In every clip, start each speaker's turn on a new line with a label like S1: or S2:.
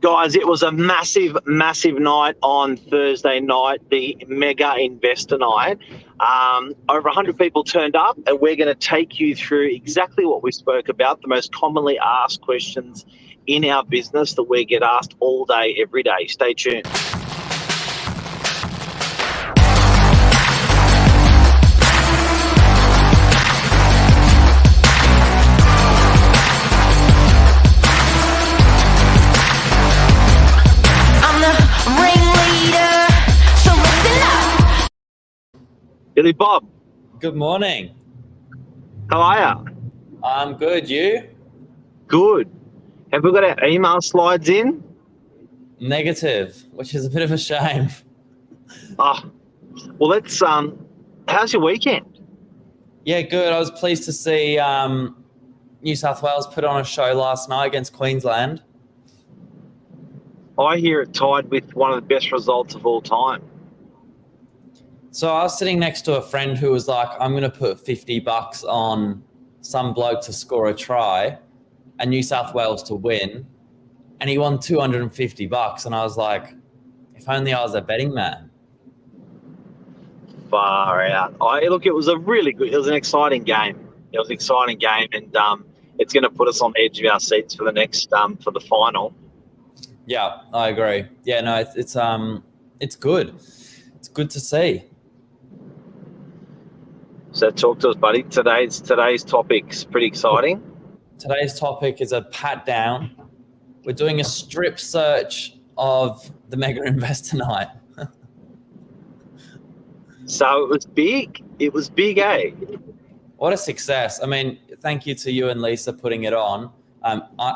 S1: Guys, it was a massive, massive night on Thursday night, the mega investor night. Over 100 people turned up, and we're going to take you through exactly what we spoke about, the most commonly asked questions in our business that we get asked all day, every day. Stay tuned. Billy Bob.
S2: Good morning.
S1: How are you?
S2: I'm good. You?
S1: Good. Have we got our email slides in?
S2: Negative, which is a bit of a shame.
S1: Oh, well, let's. How's your weekend?
S2: Yeah, good. I was pleased to see New South Wales put on a show last night against Queensland.
S1: I hear it tied with one of the best results of all time.
S2: So I was sitting next to a friend who was like, I'm going to put $50 on some bloke to score a try and New South Wales to win. And he won $250. And I was like, if only I was a betting man.
S1: Far out. Look, it was an exciting game. It was an exciting game, and it's going to put us on the edge of our seats for the next, for the final.
S2: Yeah, I agree. Yeah, no, it's good. It's good to see.
S1: So talk to us, buddy. Today's topic's pretty exciting.
S2: Today's topic is a pat down. We're doing a strip search of the Mega Investor Night.
S1: So it was big. It was big, eh?
S2: What a success. I mean, thank you to you and Lisa putting it on.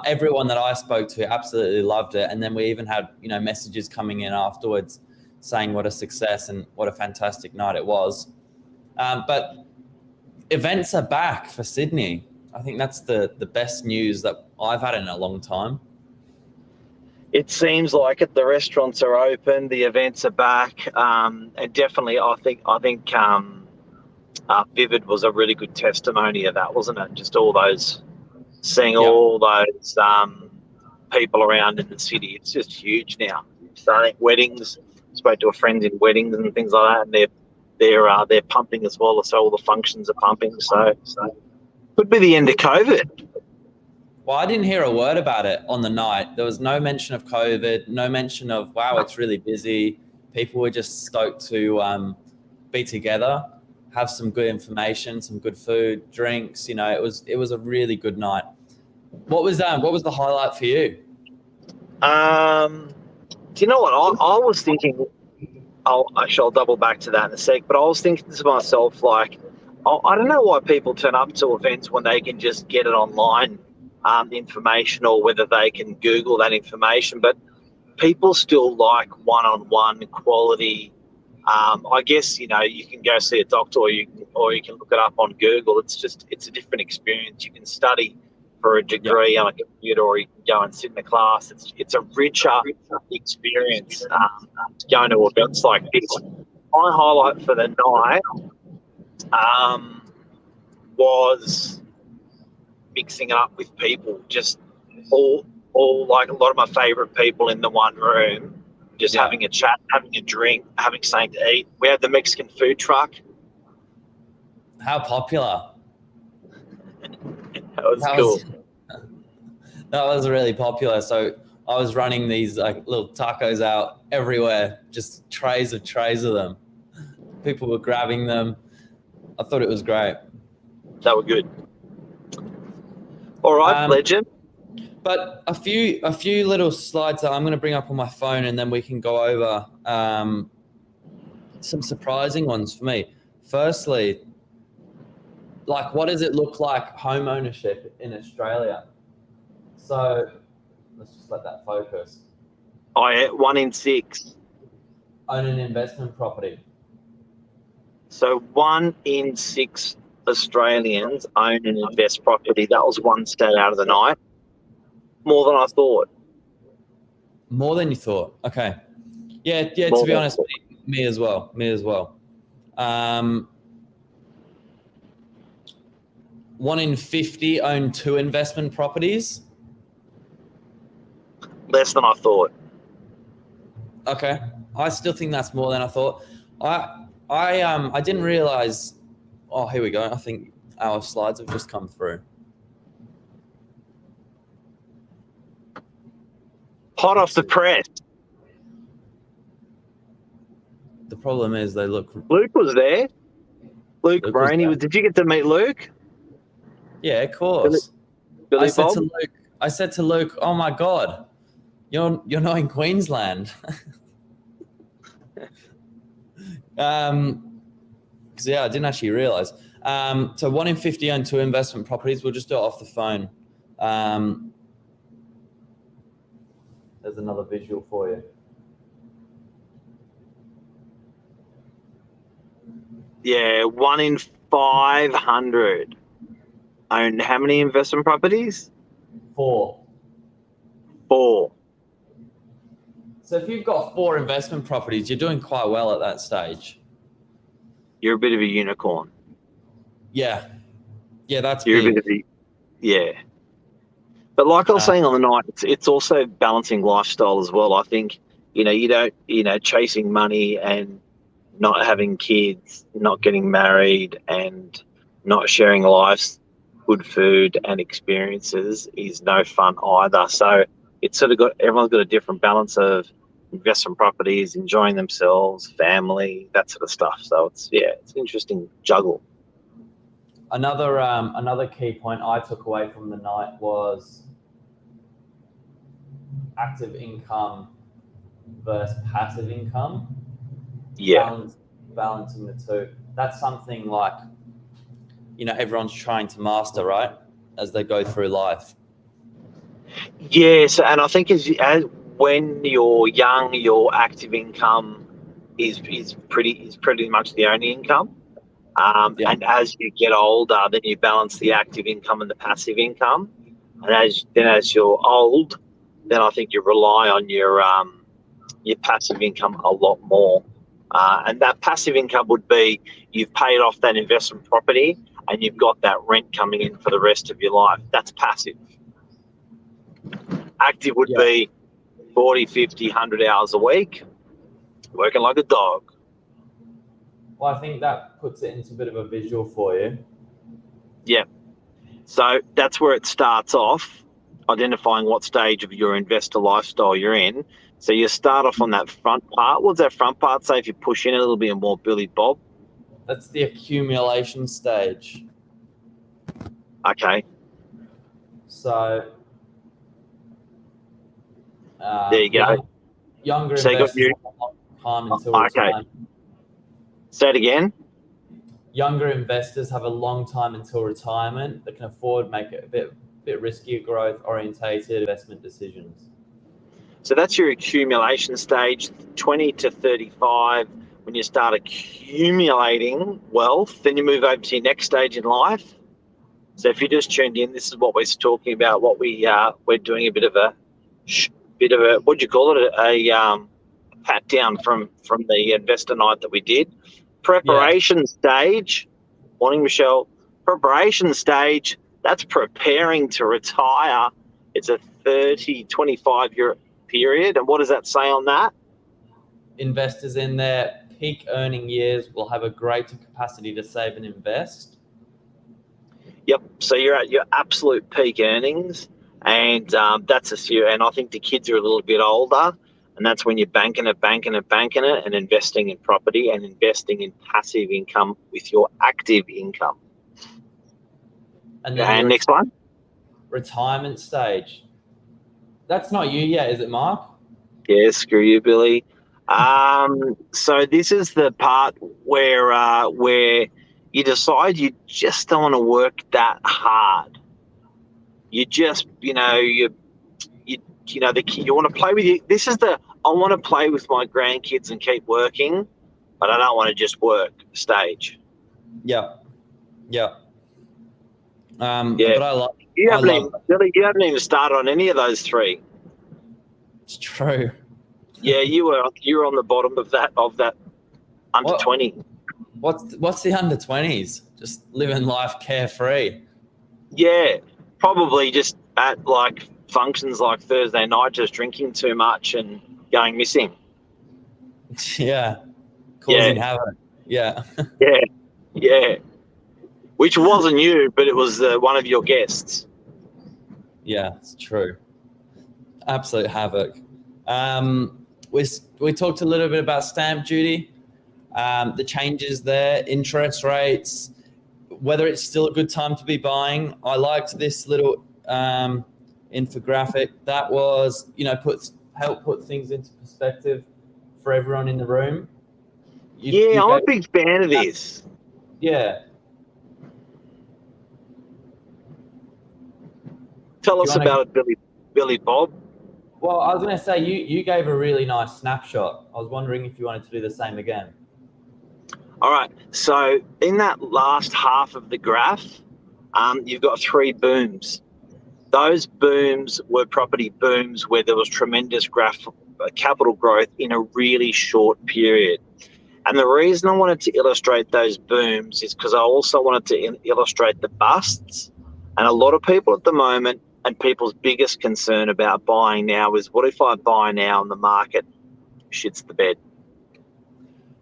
S2: Everyone that I spoke to absolutely loved it. And then we even had, messages coming in afterwards saying what a success and what a fantastic night it was. But events are back for Sydney. I think that's the best news that I've had in a long time.
S1: It seems like it. The restaurants are open, the events are back, and definitely, I think Vivid was a really good testimony of that, wasn't it? Just all those people around in the city. It's just huge now. So I think weddings. Spoke to a friend in weddings and things like that, and they're pumping as well. So all the functions are pumping. So could be the end of COVID.
S2: Well, I didn't hear a word about it on the night. There was no mention of COVID, no mention of, wow, it's really busy. People were just stoked to be together, have some good information, some good food, drinks. It was a really good night. What was the highlight for you?
S1: Do you know what? I was thinking, I'll double back to that in a sec, but I was thinking to myself, like, I don't know why people turn up to events when they can just get it online, information, or whether they can Google that information, but people still like one-on-one quality. I guess, you can go see a doctor, or you can look it up on Google. It's a different experience. You can study for a degree on a computer, or you can go and sit in a class. It's a richer experience going to events like this. My highlight for the night was mixing it up with people, just all like a lot of my favourite people in the one room, just having a chat, having a drink, having something to eat. We had the Mexican food truck.
S2: How popular?
S1: That was cool.
S2: That was really popular. So I was running these like little tacos out everywhere, just trays of them. People were grabbing them. I thought it was great.
S1: That were good. All right, legend.
S2: But a few little slides that I'm going to bring up on my phone, and then we can go over some surprising ones for me. Firstly, like, what does it look like home ownership in Australia? So let's just let that focus.
S1: 1 in 6
S2: own an investment property.
S1: So 1 in 6 Australians own and invest property. That was one stat out of the night. More than I thought.
S2: More than you thought. Okay. Yeah. To be honest, me as well. 1 in 50 own 2 investment properties.
S1: Less than I thought.
S2: Okay, I still think that's more than I thought. I didn't realize. Oh, here we go. I think our slides have just come through.
S1: Hot off the press.
S2: The problem is they look.
S1: Luke was there. Luke
S2: was
S1: Brainy.
S2: there.
S1: Did you get to meet Luke?
S2: Yeah, of course.
S1: Billy
S2: I said
S1: Bob?
S2: to Luke. I said to Luke, "Oh my God, you're not in Queensland." Because I didn't actually realize. So 1 in 50 own 2 investment properties. We'll just do it off the phone. There's another visual for you.
S1: Yeah, 1 in 500 own how many investment properties?
S2: 4.
S1: 4.
S2: So if you've got 4 investment properties, you're doing quite well at that stage.
S1: You're a bit of a unicorn.
S2: Yeah, that's
S1: You're
S2: big.
S1: a bit of a, yeah. But like I was saying on the night, it's also balancing lifestyle as well. I think, you don't, chasing money and not having kids, not getting married and not sharing lives, good food and experiences is no fun either. So it's sort of everyone's got a different balance of investment properties, enjoying themselves, family, that sort of stuff. So it's an interesting juggle.
S2: Another key point I took away from the night was active income versus passive income.
S1: Yeah.
S2: Balancing the two. That's something like, everyone's trying to master, right? As they go through life.
S1: Yes, and I think as when you're young, your active income is pretty much the only income. And as you get older, then you balance the active income and the passive income. And as you're old, then I think you rely on your passive income a lot more. And that passive income would be you've paid off that investment property and you've got that rent coming in for the rest of your life. That's passive. Active would be 40, 50, 100 hours a week, working like a dog.
S2: Well, I think that puts it into a bit of a visual for you.
S1: Yeah. So that's where it starts off, identifying what stage of your investor lifestyle you're in. So you start off on that front part. What's that front part say if you push in a little bit more, Billy Bob?
S2: That's the accumulation stage.
S1: Okay.
S2: So
S1: there you go.
S2: Younger investors have a long time until retirement.
S1: Say it again.
S2: Younger investors have a long time until retirement that can afford make it a bit riskier growth orientated investment decisions.
S1: So that's your accumulation stage, 20 to 35. When you start accumulating wealth, then you move over to your next stage in life. So if you just tuned in, this is what we're talking about. What we're doing a bit of a what do you call it? A pat down from the investor night that we did. Preparation stage. Morning, Michelle. Preparation stage. That's preparing to retire. It's a 30, 25-year period. And what does that say on that?
S2: Investors in their peak earning years will have a greater capacity to save and invest.
S1: Yep. So you're at your absolute peak earnings, and that's and I think the kids are a little bit older, and that's when you're banking it, and investing in property and investing in passive income with your active income.
S2: And then
S1: next one.
S2: Retirement stage. That's not you yet, is it, Mark?
S1: Yeah, screw you, Billy. So this is the part where you decide you just don't want to work that hard. You just, you want to play with you. This is I want to play with my grandkids and keep working, but I don't want to just work stage.
S2: Yeah. But I love.
S1: You haven't even started on any of those 3.
S2: It's true.
S1: Yeah, you were on the bottom of that under 20.
S2: What's the under 20s? Just living life carefree.
S1: Yeah, probably just at like functions like Thursday night, just drinking too much and going missing.
S2: Yeah, causing havoc. Yeah.
S1: Yeah. Which wasn't you, but it was one of your guests.
S2: Yeah, it's true. Absolute havoc. We talked a little bit about stamp duty, the changes there, interest rates, whether it's still a good time to be buying. I liked this little infographic that was, help put things into perspective for everyone in the room.
S1: I'm a big fan of this.
S2: Yeah.
S1: Tell us about it, Billy Bob.
S2: Well, I was going to say, you gave a really nice snapshot. I was wondering if you wanted to do the same again.
S1: All right. So in that last half of the graph, you've got 3 booms. Those booms were property booms where there was tremendous capital growth in a really short period. And the reason I wanted to illustrate those booms is because I also wanted to illustrate the busts. And a lot of people at the moment, and people's biggest concern about buying now is, what if I buy now and the market shits the bed?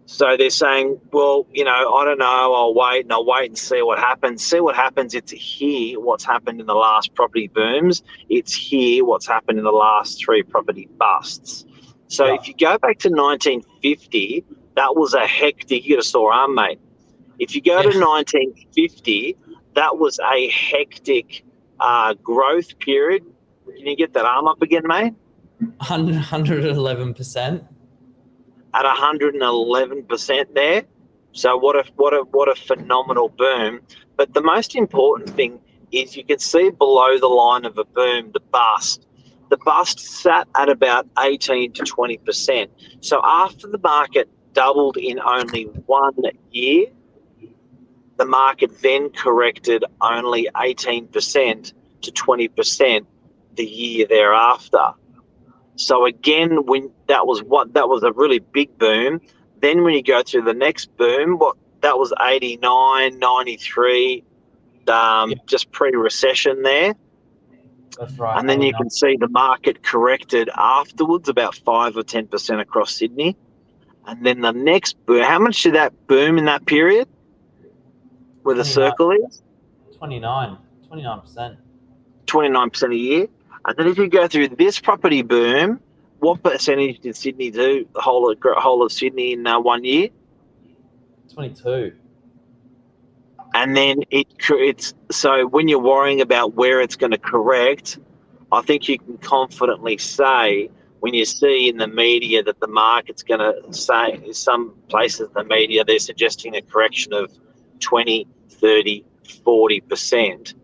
S1: So they're saying, well, I don't know, I'll wait and see what happens. See what happens. It's here what's happened in the last property booms. It's here what's happened in the last 3 property busts. So if you go back to 1950, that was a hectic, you got a sore arm, mate. If you go to 1950, that was a hectic growth period. Can you get that arm up again, mate?
S2: 111%.
S1: At 111% there. So what a phenomenal boom. But the most important thing is you can see below the line of a boom, the bust. The bust sat at about 18 to 20%. So after the market doubled in only 1 year, the market then corrected only 18% to 20% the year thereafter. So again, when that was a really big boom. Then when you go through the next boom, that was 89, 93, just pre-recession there.
S2: That's right.
S1: And then you can see the market corrected afterwards, about 5 or 10% across Sydney. And then the next boom, how much did that boom in that period? Where the circle is? 29%. 29% a year. And then if you go through this property boom, what percentage did Sydney do, the whole of Sydney in 1 year?
S2: 22.
S1: And then it's so when you're worrying about where it's going to correct, I think you can confidently say, when you see in the media that the market's going to say, some places in the media, they're suggesting a correction of 20, 30, 40%.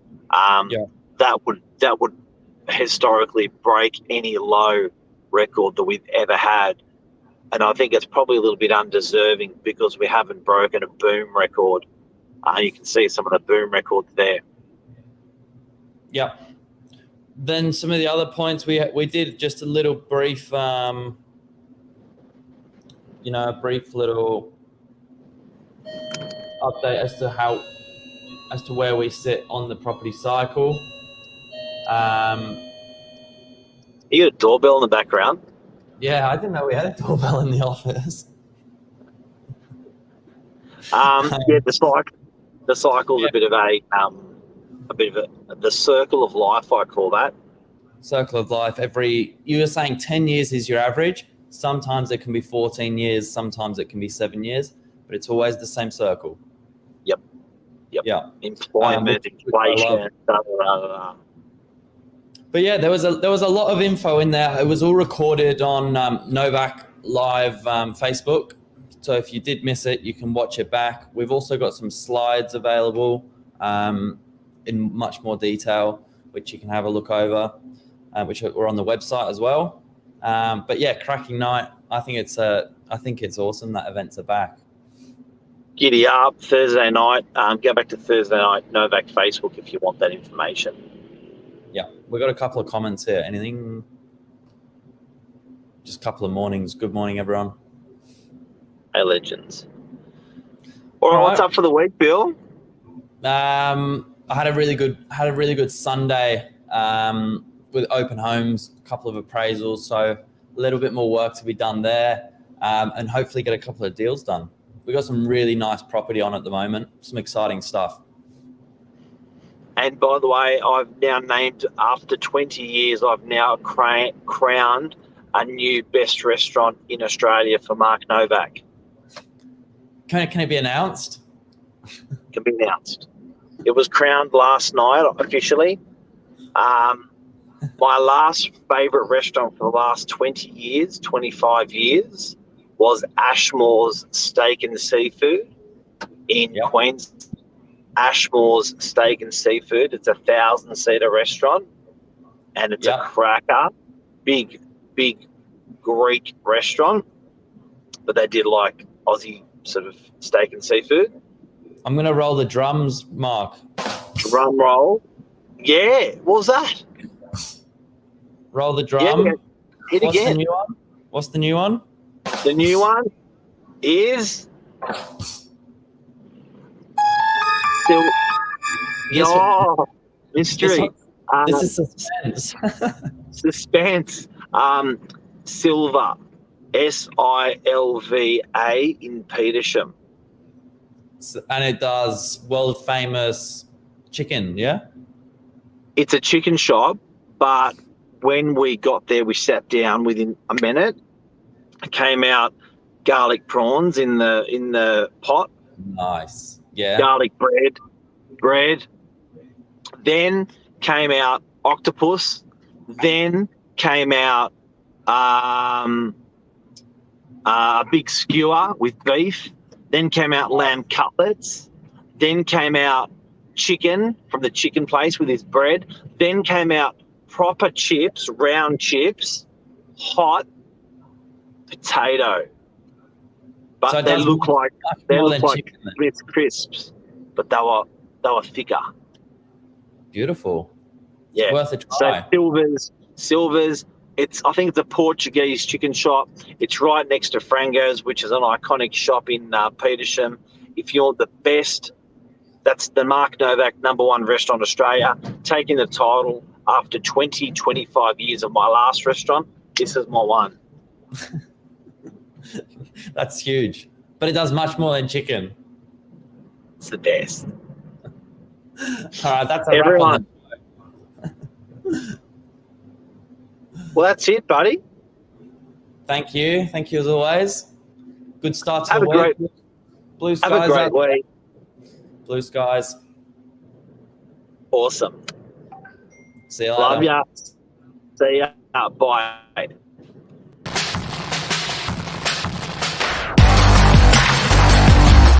S1: That would historically break any low record that we've ever had. And I think it's probably a little bit undeserving because we haven't broken a boom record. You can see some of the boom records there.
S2: Yep. Then some of the other points we did just a little brief, a brief little update as to where we sit on the property cycle.
S1: You got a doorbell in the background?
S2: Yeah, I didn't know we had a doorbell in the office.
S1: The cycle's a bit of the circle of life, I call that.
S2: Circle of life. You were saying 10 years is your average. Sometimes it can be 14 years. Sometimes it can be 7 years, but it's always the same circle.
S1: Yep.
S2: Yeah.
S1: Employment, inflation,
S2: But yeah, there was a lot of info in there. It was all recorded on Novak Live Facebook. So if you did miss it, you can watch it back. We've also got some slides available in much more detail, which you can have a look over, which are on the website as well. But yeah, cracking night. I think it's awesome that events are back.
S1: Giddy up, Thursday night. Go back to Thursday night Novak Facebook if you want that information.
S2: Yeah, we got a couple of comments here. Anything? Just a couple of mornings. Good morning, everyone.
S1: Hey, legends. All right, what's up for the week, Bill?
S2: I had a really good Sunday. with open homes, a couple of appraisals. So a little bit more work to be done there, and hopefully get a couple of deals done. We've got some really nice property on at the moment, some exciting stuff.
S1: And by the way, I've now named, after 20 years, I've now crowned a new best restaurant in Australia for Mark Novak.
S2: Can it be announced?
S1: Can be announced. It was crowned last night officially. My last favourite restaurant for the last 20 years, 25 years, was Ashmore's Steak and Seafood in Queensland. Ashmore's Steak and Seafood. It's a 1,000-seater restaurant, and it's a cracker. Big Greek restaurant, but they did like Aussie sort of steak and seafood.
S2: I'm going to roll the drums, Mark.
S1: Drum roll. Yeah, what was that?
S2: Roll the drum.
S1: Yeah, hit
S2: What's
S1: again.
S2: the new one? What's the new one?
S1: The new one is... mystery.
S2: This is suspense.
S1: Suspense. Silver. Silva in Petersham.
S2: And it does world famous chicken, yeah?
S1: It's a chicken shop, but when we got there, we sat down within a minute. It came out garlic prawns in the pot.
S2: Nice. Yeah.
S1: Garlic bread. Then came out octopus. Then came out a big skewer with beef. Then came out lamb cutlets. Then came out chicken from the chicken place with his bread. Then came out proper chips, round chips, hot potato. But
S2: so
S1: they look like
S2: chicken,
S1: Smith's crisps, but they were thicker.
S2: Beautiful.
S1: Yeah.
S2: It's worth a try.
S1: So Silvers. I think it's a Portuguese chicken shop. It's right next to Frango's, which is an iconic shop in Petersham. If you want the best, that's the Mark Novak #1 restaurant in Australia, taking the title after 20, 25 years of my last restaurant. This is my one.
S2: That's huge. But it does much more than chicken.
S1: It's the best.
S2: All right, that's a wrap on
S1: Well, that's it, buddy.
S2: Thank you. Thank you as always. Good start to
S1: Have
S2: the
S1: a
S2: week.
S1: great,
S2: Blue skies.
S1: have a great week.
S2: Blue skies.
S1: Awesome.
S2: See you later.
S1: Love ya. See ya. Bye.